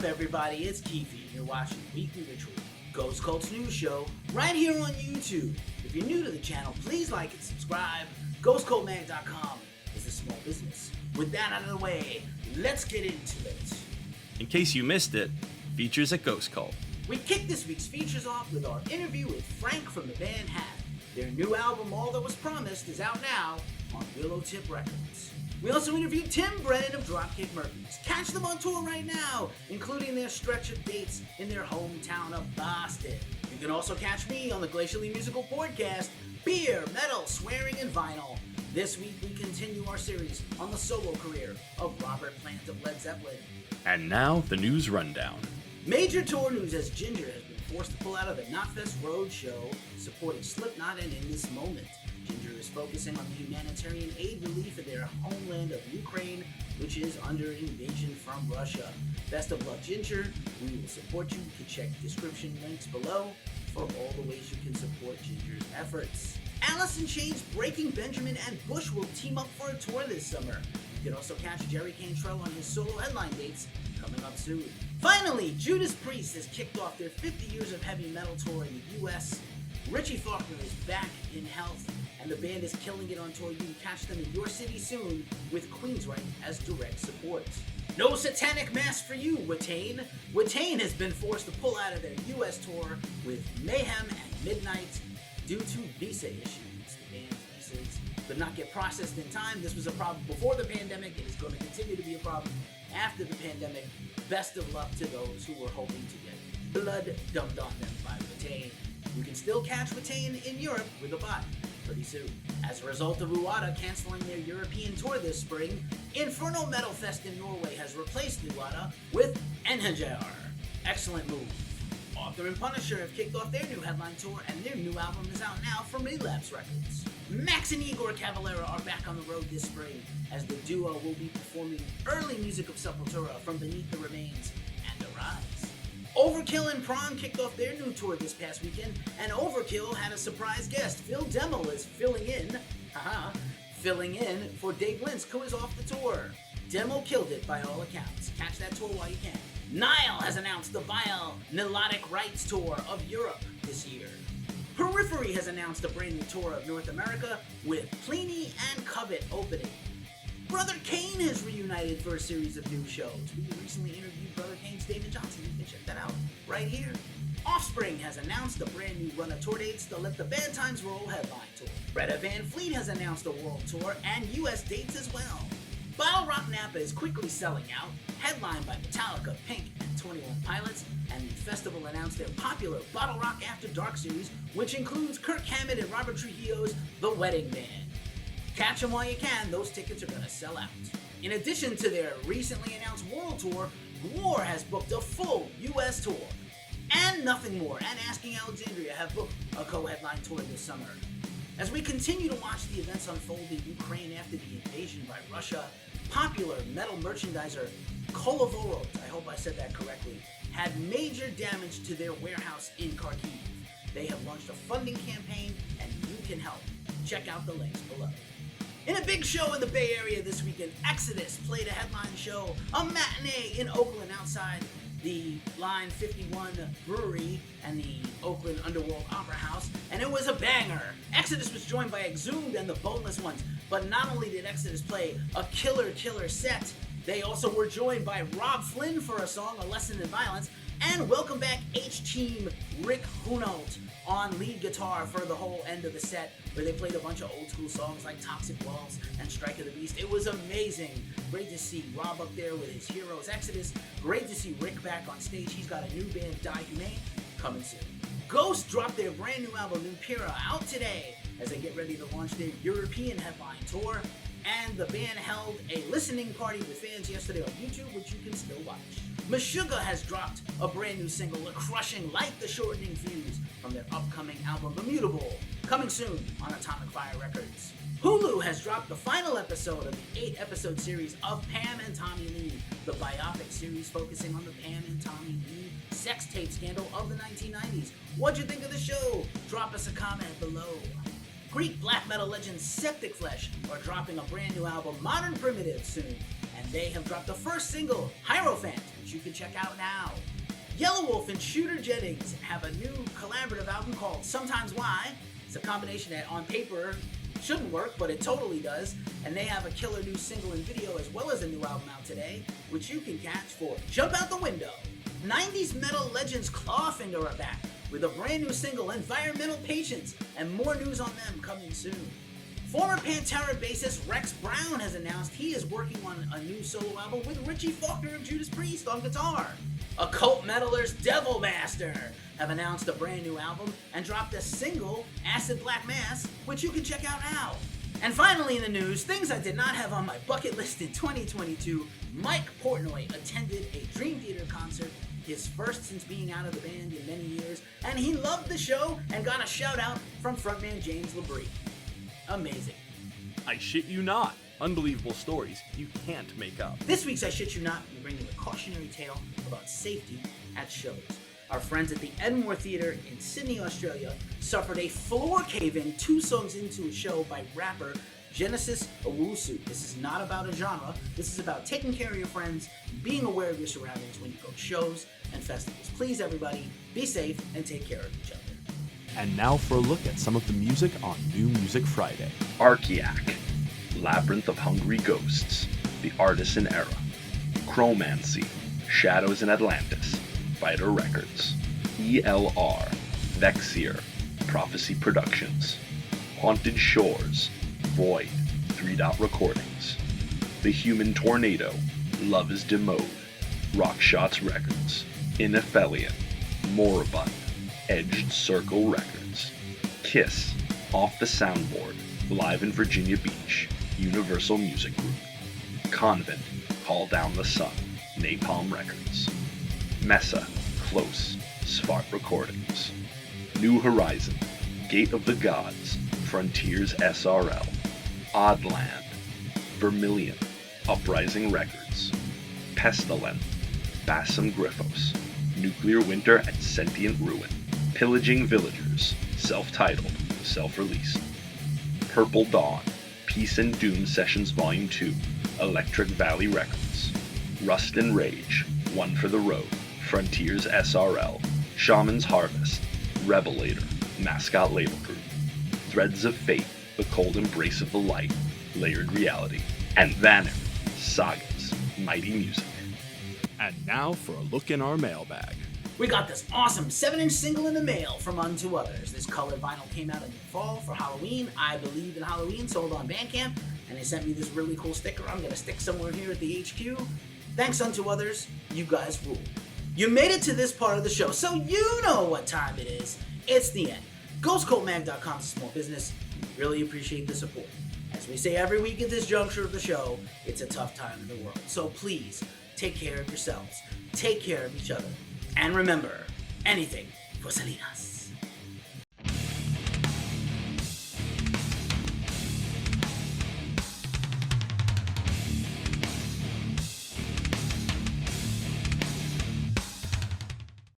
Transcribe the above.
up, everybody? It's Keefe, and you're watching Weekly Ritual, Ghost Cult's news show, right here on YouTube. If you're new to the channel, please like and subscribe. GhostCultMag.com is a small business. With that out of the way, let's get into it. In case you missed it, features at Ghost Cult. We kick this week's features off with our interview with Frank from the band Hat. Their new album, All That Was Promised, is out now on Willow Tip Records. We also interviewed Tim Brennan of Dropkick Murphys. Catch them on tour right now, including their stretch of dates in their hometown of Boston. You can also catch me on the Glacially Musical Pouredcast, Beer, Metal, Swearing, and Vinyl. This week we continue our series on the solo career of Robert Plant of Led Zeppelin. And now, the news rundown. Major tour news as Ginger has been forced to pull out of the Knotfest Roadshow, supporting Slipknot, and in this moment, Ginger is focusing on the humanitarian aid relief in their homeland of Ukraine, which is under invasion from Russia. Best of luck, Ginger. We will support you. You can check description links below for all the ways you can support Ginger's efforts. Alice in Chains, Breaking Benjamin, and Bush will team up for a tour this summer. You can also catch Jerry Cantrell on his solo headline dates coming up soon. Finally, Judas Priest has kicked off their 50 years of heavy metal tour in the US. Richie Faulkner is back in health, and the band is killing it on tour. You can catch them in your city soon with Queensryche as direct support. No satanic mass for you, Watain. Watain has been forced to pull out of their US tour with Mayhem and Midnight due to visa issues. The band's visas could not get processed in time. This was a problem before the pandemic. It is going to continue to be a problem after the pandemic. Best of luck to those who were hoping to get blood dumped on them by Watain. You can still catch Watain in Europe with a bot pretty soon. As a result of Uada canceling their European tour this spring, Inferno Metal Fest in Norway has replaced Uada with Enhajar. Excellent move. Author and Punisher have kicked off their new headline tour, and their new album is out now from Relapse Records. Max and Iggor Cavalera are back on the road this spring, as the duo will be performing early music of Sepultura from Beneath the Remains and Arise. Overkill and Prong kicked off their new tour this past weekend, and Overkill had a surprise guest. Phil Demmel is filling in for Dave Linsk, who is off the tour. Demmel killed it by all accounts. Catch that tour while you can. Nile has announced the Vile Nilotic Rights Tour of Europe this year. Periphery has announced a brand new tour of North America with Pliny and Covet opening. Brother Kane has reunited for a series of new shows. We recently interviewed Brother Kane's David Johnson. You can check that out right here. Offspring has announced a brand new run of tour dates to Let the Bad Times Roll headline tour. Greta Van Fleet has announced a world tour and US dates as well. Bottle Rock Napa is quickly selling out, headlined by Metallica, Pink, and 21 Pilots, and the festival announced their popular Bottle Rock After Dark series, which includes Kirk Hammett and Robert Trujillo's The Wedding Band. Catch them while you can, those tickets are going to sell out. In addition to their recently announced world tour, War has booked a full US tour. And Nothing More and Asking Alexandria have booked a co-headline tour this summer. As we continue to watch the events unfold in Ukraine after the invasion by Russia, popular metal merchandiser Kolovorod, I hope I said that correctly, had major damage to their warehouse in Kharkiv. They have launched a funding campaign, and you can help. Check out the links below. In a big show in the Bay Area this weekend, Exodus played a headline show, a matinee in Oakland outside the Line 51 Brewery and the Oakland Underworld Opera House, and it was a banger. Exodus was joined by Exhumed and the Boneless Ones, but not only did Exodus play a killer set, they also were joined by Rob Flynn for a song, A Lesson in Violence, and welcome back H-Team Rick Hunolt on lead guitar for the whole end of the set, where they played a bunch of old school songs like Toxic Walls and Strike of the Beast. It was amazing. Great to see Rob up there with his heroes Exodus. Great to see Rick back on stage. He's got a new band, Diehumane, coming soon. Ghost dropped their brand new album, Numpira, out today as they get ready to launch their European headline tour. And the band held a listening party with fans yesterday on YouTube, which you can still watch. Meshuggah has dropped a brand new single, a crushing Like the Shortening Fuse, from their upcoming album, Immutable, coming soon on Atomic Fire Records. Hulu has dropped the final episode of the 8-episode series of Pam and Tommy Lee, the biopic series focusing on the Pam and Tommy Lee sex tape scandal of the 1990s. What'd you think of the show? Drop us a comment below. Greek black metal legends Septic Flesh are dropping a brand new album, Modern Primitive, soon, and they have dropped the first single, Hierophant, which you can check out now. Yellow Wolf and Shooter Jennings have a new collaborative album called Sometimes Why. It's a combination that on paper shouldn't work, but it totally does. And they have a killer new single and video as well as a new album out today, which you can catch for Jump Out the Window. 90s metal legends Clawfinger are back with a brand new single, Environmental Patience, and more news on them coming soon. Former Pantera bassist Rex Brown has announced he is working on a new solo album with Richie Faulkner of Judas Priest on guitar. Occult metalers Devilmaster have announced a brand new album and dropped a single, Acid Black Mass, which you can check out now. And finally in the news, things I did not have on my bucket list in 2022, Mike Portnoy attended a Dream Theater concert, his first since being out of the band in many years, and he loved the show and got a shout out from frontman James LaBrie. Amazing. I shit you not. Unbelievable stories you can't make up. This week's I Shit You Not, we bring you a cautionary tale about safety at shows. Our friends at the Edinburgh Theatre in Sydney, Australia, suffered a floor cave-in 2 songs into a show by rapper Genesis Owusu. This is not about a genre. This is about taking care of your friends, being aware of your surroundings when you go to shows and festivals. Please, everybody, be safe and take care of each other. And now for a look at some of the music on New Music Friday. Archiac, Labyrinth of Hungry Ghosts, The Artisan Era, Chromancy, Shadows in Atlantis, Vita Records, ELR, Vexier, Prophecy Productions, Haunted Shores, Void, 3 Dot Recordings, The Human Tornado, Love is Demode, Rock Shots Records, Inephelion, Moribund, Edged Circle Records, Kiss, Off the Soundboard, Live in Virginia Beach, Universal Music Group, Convent, Call Down the Sun, Napalm Records, Mesa, Close, Svart Recordings, New Horizon, Gate of the Gods, Frontiers SRL, Oddland, Vermilion, Uprising Records, Pestilent, Bassam Griffos, Nuclear Winter and Sentient Ruin, Pillaging Villagers, self-titled, self-released, Purple Dawn, Peace and Doom Sessions Volume 2, Electric Valley Records, Rust and Rage, One for the Road, Frontiers SRL, Shaman's Harvest, Revelator, Mascot Label Group, Threads of Fate, The Cold Embrace of the Light, Layered Reality, and Vanner, Sagas, Mighty Music. And now for a look in our mailbag. We got this awesome 7-inch single in the mail from Unto Others. This colored vinyl came out in the fall for Halloween. I believe in Halloween, sold on Bandcamp, and they sent me this really cool sticker I'm going to stick somewhere here at the HQ. Thanks, Unto Others. You guys rule. You made it to this part of the show, so you know what time it is. It's the end. GhostCultMag.com is a small business. We really appreciate the support. As we say every week at this juncture of the show, it's a tough time in the world. So please, take care of yourselves. Take care of each other. And remember, anything for Salinas.